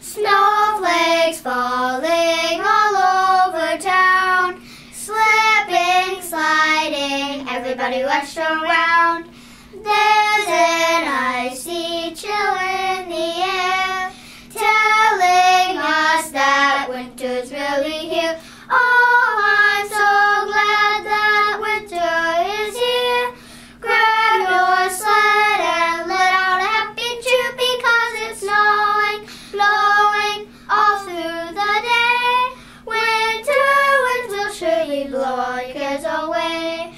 Snowflakes falling all over town, slipping, sliding, everybody rushed around. There's an icy chill in the air, telling us that winter's really here. Oh, I'm so glad that winter is here. Grab your sled and let out a happy cheer, because it's snowing, blowing all through the day. Winter winds will surely blow all your cares away.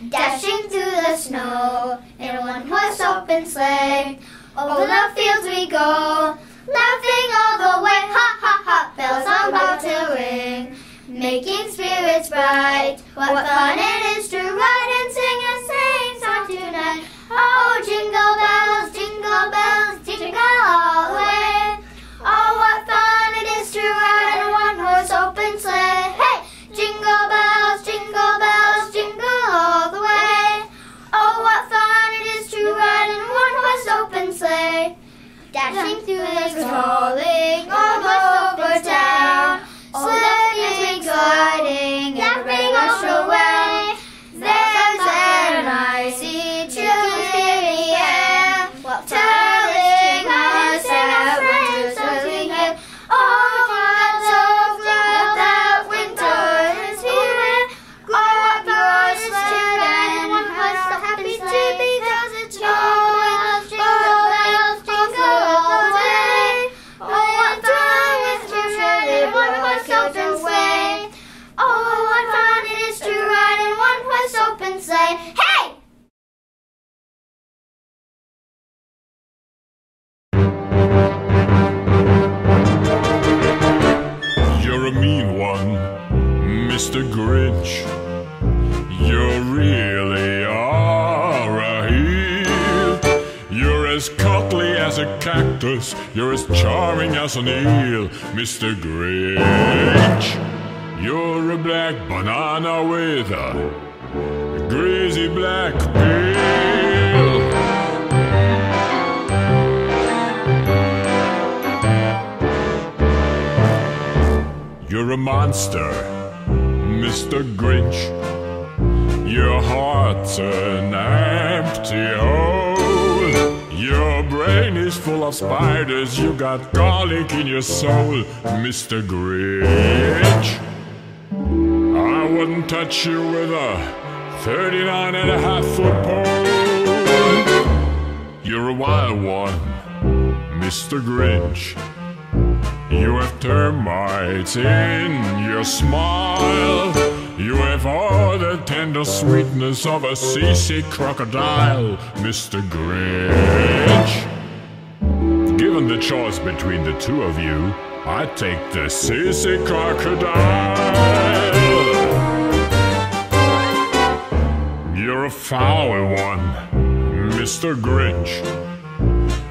Dashing through the snow in a one-horse open sleigh, over the fields we go, laughing all the way. Ha ha ha, bells are about to ring, making spirits bright. What fun it is to ride and sing a sleighing song tonight. Oh, jingle bells, jingle all the way. Oh, what fun it is to ride in a one-horse open sleigh. Hey, jingle bells, jingle all the way. Oh, what fun it is to ride in a one-horse open sleigh. Dashing through the falling all over town, slipping, sliding, everybody rush away. There's an icy chill in the air, telling us that winter's really here. Oh, I'm so glad that winter is here. Grab your sled and one-horse happy too, because it's snowing, jingle all the way. Oh, what fun it is to ride in one-horse open sleigh. Oh, what fun it is to ride in one-horse open sleigh. Hey! You're a mean one, Mr. Grinch. You really are a heel. You're as cuddly as a cactus, you're as charming as an eel, Mr. Grinch. You're a black banana with a greasy black peel. You're a monster, Mr. Grinch. Your heart's an empty hole. Your brain is full of spiders. You got garlic in your soul, Mr. Grinch. I wouldn't touch you with a 39.5-foot pole. You're a wild one, Mr. Grinch. You have termites in your smile. You have all the tender sweetness of a seasick crocodile, Mr. Grinch. Given the choice between the two of you, I'd take the seasick crocodile. You're a foul one, Mr. Grinch.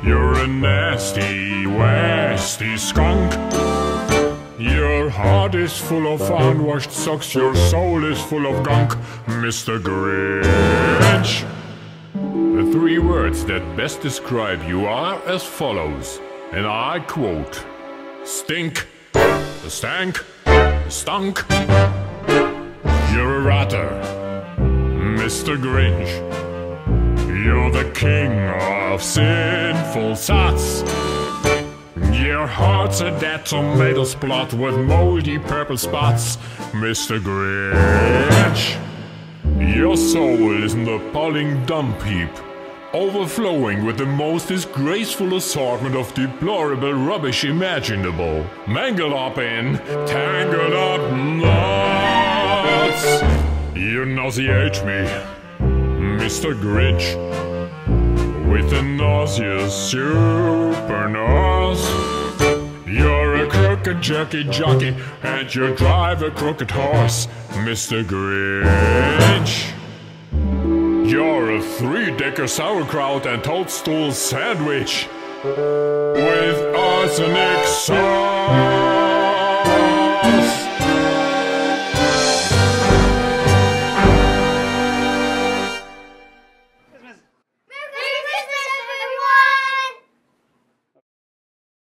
You're a nasty, wasty skunk. Your heart is full of unwashed socks. Your soul is full of gunk, Mr. Grinch. The three words that best describe you are as follows, and I quote: stink, stank, stunk. You're a rotter, Mr. Grinch. You're the king of sinful thoughts. Your heart's a dead tomato spot with moldy purple spots, Mr. Grinch. Your soul is an appalling dump heap, overflowing with the most disgraceful assortment of deplorable rubbish imaginable, mangled up in tangled up knots. You nauseate me, Mr. Grinch, with a nauseous super nose. You're a crooked jerky jockey, and you drive a crooked horse, Mr. Grinch. You're a three-decker sauerkraut and toadstool sandwich with arsenic sauce.